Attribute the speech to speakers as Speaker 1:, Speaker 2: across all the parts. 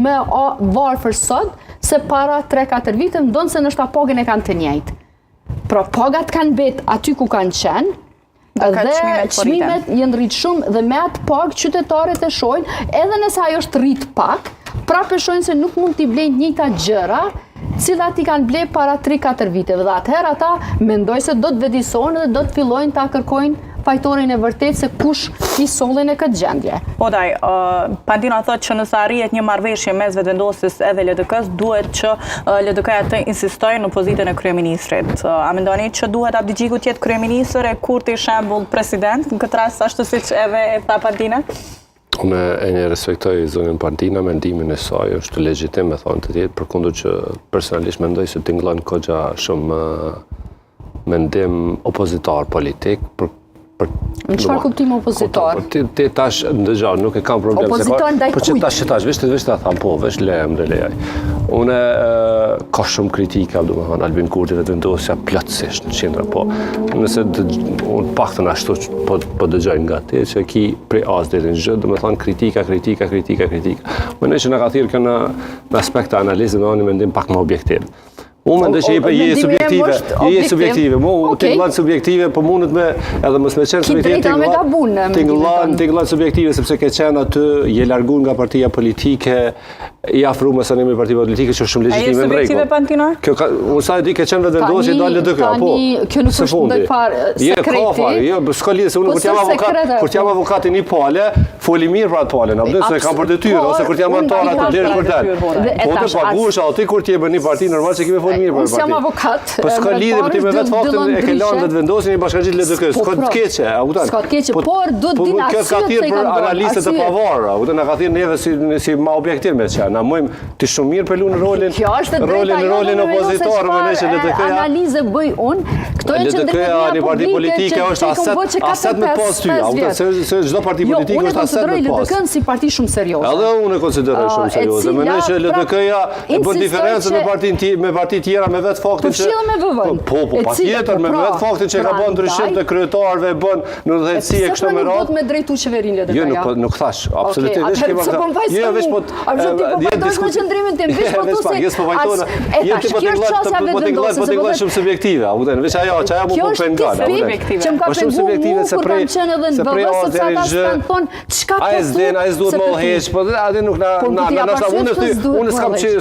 Speaker 1: me varfër sot, se para 3-4 vite ndonë se nështë pagën e kanë të njëjtë. Pra pagat kanë bet aty ku kanë qenë, dhe çmimet jenë rritë shumë dhe me atë pagë qytetarët e shojnë, edhe nëse ajo është rritë pak, prapë shojnë se nuk mund t'i blejnë njëjta gjëra, cilat i kanë blej para 3-4 viteve. Dhe atëherë ata mendoj se do të vedisohen dhe do të fillojnë ta kërkojnë fajtorin e vërtet se kush i sollin e këtë gjendje.
Speaker 2: Po daj, Pandina thotë që nëse arrihet një marrëveshje mes vetëvendosjes edhe LDK-s, duhet që LDK-ja të insistojë në pozitën e kryeministrit. A mendoni që duhet Abdi Gjiku të jetë kryeministër e Kurti shembull president në këtë rast, ashtu siç edhe e tha Pandina?
Speaker 3: Unë e një respektoj zonën Pandina, mendimin e saj është legjitim me thonë të tjetë, përkundër që personalisht mendoj se tingëllon kogja shumë mendim opozitar politik,
Speaker 1: në çfarë kuptimi opozitar?
Speaker 3: Ti tash ndëgjon, nuk e kam problem.
Speaker 1: Opozitar ndaj
Speaker 3: kujt? Po që tash, veç ta tham, po, veç lejem dhe lejaj. Unë ka shumë kritika, domethënë Albin Kurti vetëvendosja plotësisht në qendra, po. Nëse unë paktën ashtu po dëgjoj nga ti që ki prej as deri në gjë, domethënë kritika. Mendoj që na ka thirrë kjo në aspekt të analizë në një mendim pak më objektiv. Unë mendoj që je subjektive, mu tingëllon subjektive, po mundet me edhe mos me qenë subjektive, tingëllon subjektive sepse ke qenë aty, je larguar nga partia politike, i afruar me sanime partia politike që është shumë legjitime në rregull.
Speaker 2: A je subjektive Pantina?
Speaker 3: Unë sa e di ke qenë vetëvendosje dalë LDK, po.
Speaker 1: Kjo nuk është ndonjë farë sekreti.
Speaker 3: Jo, s'ka lidhje se unë kur jam avokat i një pale, foli mirë për atë palen, apo se kam për detyrë ose kur jam antar atë deri kur dal. Po të paguash aty kur ti e bën një parti normal se kemi mirë për
Speaker 1: unë jam avokat.
Speaker 3: Po s'ka lidhje me ti me vetë faktin e ke lënë vetëvendosjen i bashkëngjitë LDK-s. S'ka të keqe, a kupton?
Speaker 1: S'ka të keqe, por duhet din arsye
Speaker 3: ka thirrë për analistët e pavarur, a kupton, na ka thirrë neve si ma objektiv me çfarë. Na mojm ti shumë mirë për lunë rolin opozitor me ne që LDK-ja.
Speaker 1: Analizë bëj unë. Këto janë që
Speaker 3: një parti politike është aset me pas ty, a kupton, se çdo parti politike është aset me pas.
Speaker 1: Jo, unë konsideroj LDK-n si parti shumë serioze.
Speaker 3: Edhe unë e konsideroj shumë serioze. Mendoj që LDK-ja bën diferencën me parti tjera me vetë faktin që...
Speaker 1: Përfshirë me vëvën.
Speaker 3: Po, patjetër, me vetë faktin që ka bën ndryshim të kryetarëve, bën në dhejtësi e kështu me radhë.
Speaker 1: Pse do të me drejtu qeverinë LDK-ja?
Speaker 3: Jo, nuk thash, absolutisht.
Speaker 1: Jo, veç po... Vajtojsh me qëndrimin tim, veç po tu se...
Speaker 3: Po t'ingllon shumë subjektive, a kupton, veç ajo mu po pengon.
Speaker 1: Që më ka pengu mu, kur kam qenë edhe në vëvë, sepse ata s'kan thonë, qka po thu?
Speaker 3: A duhet më lëheq, po ati nuk unë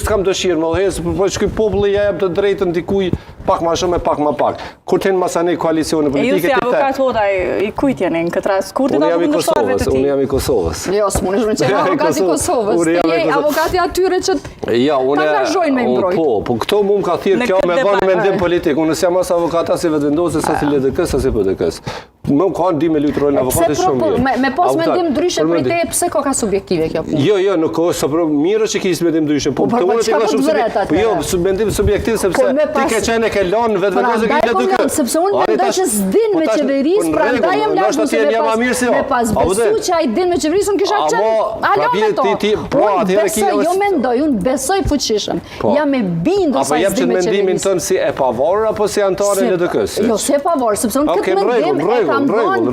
Speaker 3: s'kam dëshirë më lëheq, po shkuj populli ja jep të drejtën dikuj pak ma shumë e pak ma pak. Kur t'hen masane koalicione politike...
Speaker 2: E ju si avokat hodaj, i kujt jeni në këtë rast? Kurti da kundërshtarëve të ti?
Speaker 3: Unë jam i Kosovës.
Speaker 1: Jo, s'munesh me qenë avokat i Kosovës. Ti je avokati atyre që t'angazhojnë me imbrojt.
Speaker 3: Po këto mu më ka thirë kjo me vonë mendim politik. Unë s'jam as avokata si vetëvendosës, as si LDK-s, as si PDK-s. Më kanë di me lutë rolin avokatit shumë mirë.
Speaker 1: Me pas mendim ndryshe prej te, pse ka subjektive kjo?
Speaker 3: Jo, nuk është, mirë që kis mendim ndryshe, po
Speaker 1: të unë t'ka shumë subjektive.
Speaker 3: Jo, mendim subjektiv, sepse ti ke qenë ke lanë vetëvendosë ke LDK.
Speaker 1: Sepse unë mendoj që s'din me qeverisë, prandaj jam largu se me pas besu që ai din me qeverisë, unë kisha qenë alo me to. Unë besoj, jo mendoj, unë besoj fuqishëm. Jam e bindur sa s'din me qeverisë.
Speaker 3: Apo jep që mendimin tënë si e pavarur apo si antar e LDK-s?
Speaker 1: Jo, si e pavarur, sepse unë këtë mendim e kam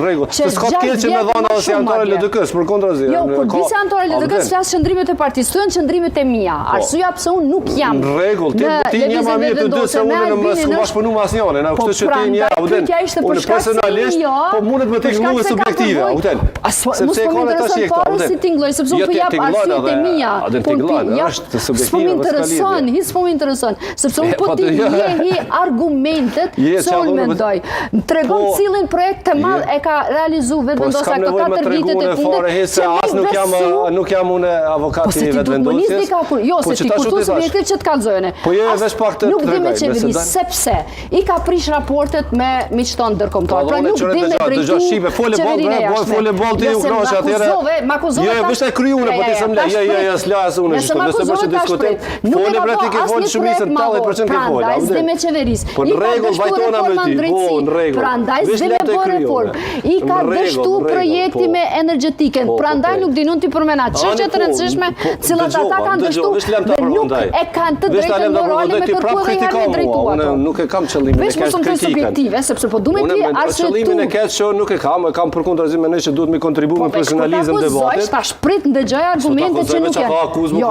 Speaker 3: rregull. Se s'ka të keqe me dhëna si antar e LDK-s, për kontrazi.
Speaker 1: Jo, por disa antar e LDK-s flas qëndrimet e partisë, thonë qëndrimet e mia. Arsyeja pse unë nuk jam.
Speaker 3: Në rregull, ti një më mirë të dy se unë në mos kuash punu me asnjëri, na kështu që ti një auden. Unë personalisht, po mundet me tingëllue subjektive, auden.
Speaker 1: Sepse e kanë tash këto auden. Si tingëlloj, sepse unë po jap arsyet e mia. Po
Speaker 3: është subjektive,
Speaker 1: s'po më intereson, sepse unë po ti njehi argumentet se unë mendoj. Tregon cilin projekt të madh e ka realizu vetëvendosja këto 4 vitet e fundit.
Speaker 3: Se as nuk jam unë avokati i vetëvendosjes.
Speaker 1: Jo, se ti kupton subjektiv që të kallzojene.
Speaker 3: Po jo veç pak të
Speaker 1: nuk di me qeverisë, sepse i ka prish raportet me miqton ndërkombëtar. Pra nuk di me drejtu qeverinë e jashtme.
Speaker 3: Fole boll ti u knosh atëherë.
Speaker 1: Jo,
Speaker 3: veç ta kry unë, po ti s'm le. Jo, s'las unë. Nëse bësh diskutim, fole pra ti ke fol shumicën 80% ke fol.
Speaker 1: Prandaj s'di me qeverisë.
Speaker 3: Po në rregull, vajtona me ti. Po në rregull.
Speaker 1: Prandaj s'di me bërë reformë. I ka dështu projekti me energjetiken. Prandaj nuk dinun t'i përmena çështje të rëndësishme, cilat ata kanë dështu dhe nuk e kanë të drejtën morale me kërkuar dhe janë me drejtuar.
Speaker 3: Nuk e kam qëllimin e keq kritikën.
Speaker 1: Subjektive, sepse po duhet ti arsyetu.
Speaker 3: Qëllimin e keq që nuk e kam përkundërzi me ne që duhet mi kontribu me personalizëm debatit.
Speaker 1: Ta shprit ndëgjoj argumente që nuk janë.
Speaker 3: Jo,